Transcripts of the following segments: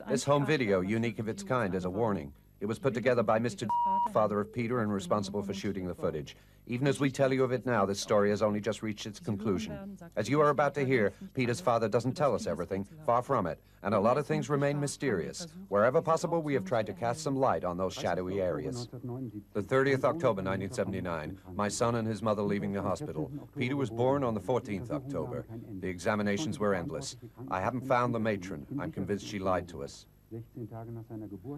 This home video, unique of its kind, is a warning. It was put together by Mr. father of Peter and responsible for shooting the footage. Even as we tell you of it now, this story has only just reached its conclusion. As you are about to hear, Peter's father doesn't tell us everything, far from it, and a lot of things remain mysterious. Wherever possible, we have tried to cast some light on those shadowy areas. The 30th October 1979, my son and his mother leaving the hospital. Peter was born on the 14th October. The examinations were endless. I haven't found the matron. I'm convinced she lied to us.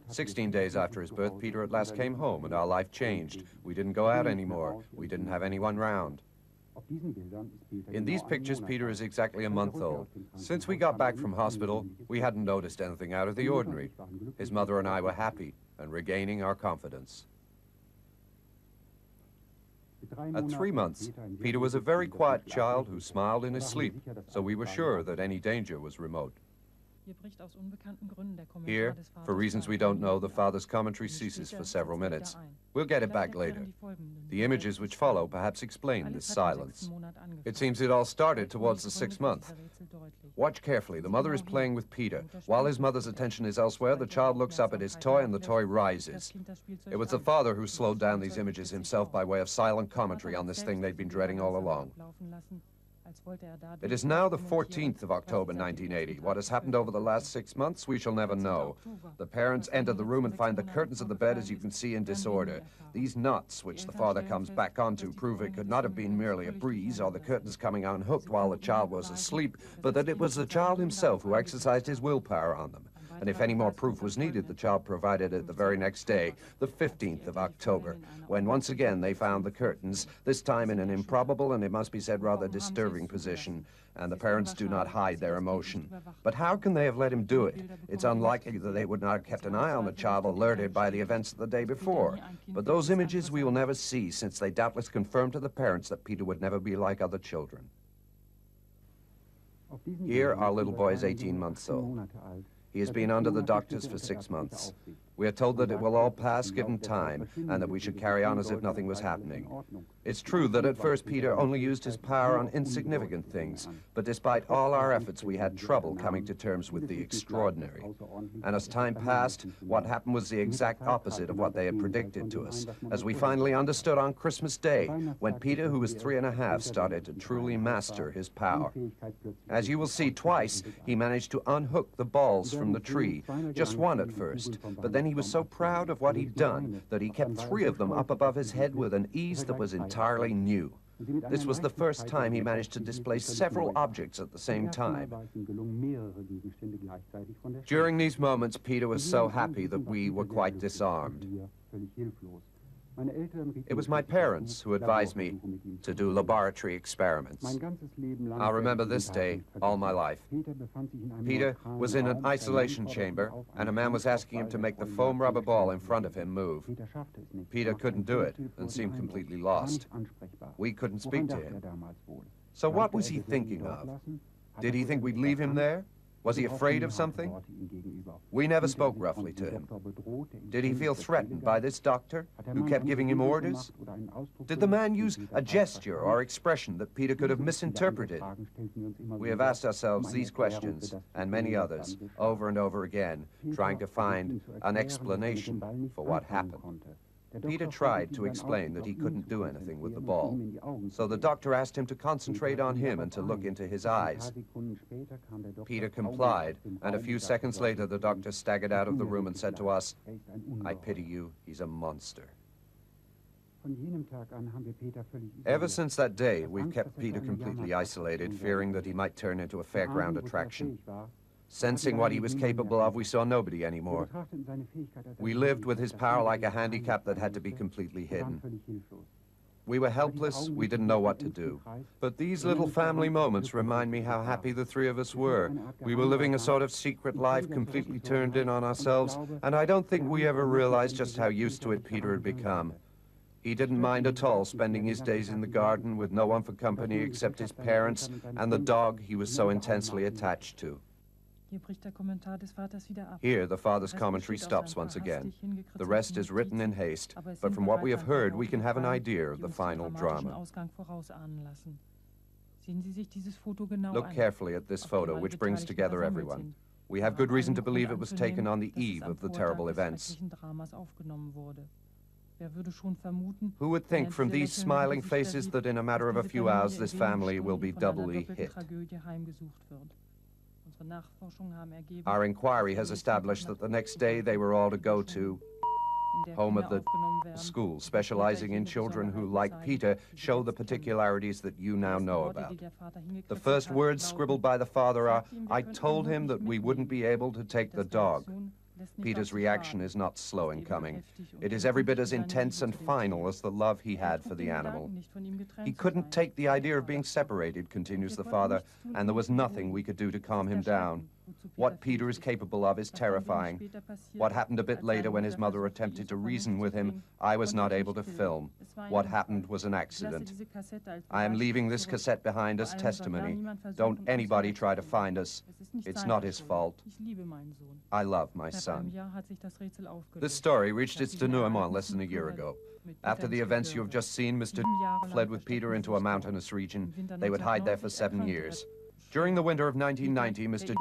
16 days after his birth, Peter at last came home, and our life changed. We didn't go out anymore. We didn't have anyone round. In these pictures, Peter is exactly a month old. Since we got back from hospital, we hadn't noticed anything out of the ordinary. His mother and I were happy and regaining our confidence. At 3 months, Peter was a very quiet child who smiled in his sleep, so we were sure that any danger was remote. Here, for reasons we don't know, the father's commentary ceases for several minutes. We'll get it back later. The images which follow perhaps explain this silence. It seems it all started towards the 6th month. Watch carefully. The mother is playing with Peter. While his mother's attention is elsewhere, the child looks up at his toy and the toy rises. It was the father who slowed down these images himself by way of silent commentary on this thing they'd been dreading all along. It is now the 14th of October 1980. What has happened over the last 6 months, we shall never know. The parents enter the room and find the curtains of the bed, as you can see, in disorder. These knots, which the father comes back onto, prove it could not have been merely a breeze or the curtains coming unhooked while the child was asleep, but that it was the child himself who exercised his willpower on them. And if any more proof was needed, the child provided it the very next day, the 15th of October, when once again they found the curtains, this time in an improbable and, it must be said, rather disturbing position, and the parents do not hide their emotion. But how can they have let him do it? It's unlikely that they would not have kept an eye on the child, alerted by the events of the day before. But those images we will never see, since they doubtless confirm to the parents that Peter would never be like other children. Here, our little boy is 18 months old. He has been under the doctors for 6 months. We are told that it will all pass given time, and that we should carry on as if nothing was happening. It's true that at first Peter only used his power on insignificant things, but despite all our efforts, we had trouble coming to terms with the extraordinary. And as time passed, what happened was the exact opposite of what they had predicted to us, as we finally understood on Christmas Day, when Peter, who was 3½, started to truly master his power. As you will see, twice he managed to unhook the balls from the tree, just one at first, but then he was so proud of what he'd done that he kept 3 of them up above his head with an ease that was entirely new. This was the first time he managed to display several objects at the same time. During these moments, Peter was so happy that we were quite disarmed. It was my parents who advised me to do laboratory experiments. I'll remember this day all my life. Peter was in an isolation chamber, and a man was asking him to make the foam rubber ball in front of him move. Peter couldn't do it and seemed completely lost. We couldn't speak to him. So what was he thinking of? Did he think we'd leave him there? Was he afraid of something? We never spoke roughly to him. Did he feel threatened by this doctor, who kept giving him orders? Did the man use a gesture or expression that Peter could have misinterpreted? We have asked ourselves these questions, and many others, over and over again, trying to find an explanation for what happened. Peter tried to explain that he couldn't do anything with the ball, so the doctor asked him to concentrate on him and to look into his eyes. Peter complied, and a few seconds later the doctor staggered out of the room and said to us, "I pity you, he's a monster." Ever since that day, we've kept Peter completely isolated, fearing that he might turn into a fairground attraction. Sensing what he was capable of, we saw nobody anymore. We lived with his power like a handicap that had to be completely hidden. We were helpless, we didn't know what to do. But these little family moments remind me how happy the 3 of us were. We were living a sort of secret life, completely turned in on ourselves, and I don't think we ever realized just how used to it Peter had become. He didn't mind at all spending his days in the garden with no one for company except his parents and the dog he was so intensely attached to. Here, the father's commentary stops once again. The rest is written in haste, but from what we have heard, we can have an idea of the final drama. Look carefully at this photo, which brings together everyone. We have good reason to believe it was taken on the eve of the terrible events. Who would think from these smiling faces that in a matter of a few hours this family will be doubly hit? Our inquiry has established that the next day they were all to go to home of the school, specializing in children who, like Peter, show the particularities that you now know about. The first words scribbled by the father are, "I told him that we wouldn't be able to take the dog." Peter's reaction is not slow in coming. It is every bit as intense and final as the love he had for the animal. He couldn't take the idea of being separated, continues the father, and there was nothing we could do to calm him down. What Peter is capable of is terrifying. What happened a bit later when his mother attempted to reason with him, I was not able to film. What happened was an accident. I am leaving this cassette behind as testimony. Don't anybody try to find us. It's not his fault. I love my son. This story reached its denouement less than a year ago. After the events you have just seen, Mr. fled with Peter into a mountainous region. They would hide there for 7 years. During the winter of 1990, Mr.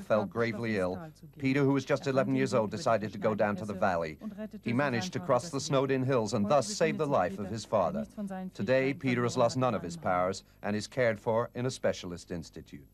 fell gravely ill. Peter, who was just 11 years old, decided to go down to the valley. He managed to cross the snowed-in hills and thus save the life of his father. Today, Peter has lost none of his powers and is cared for in a specialist institute.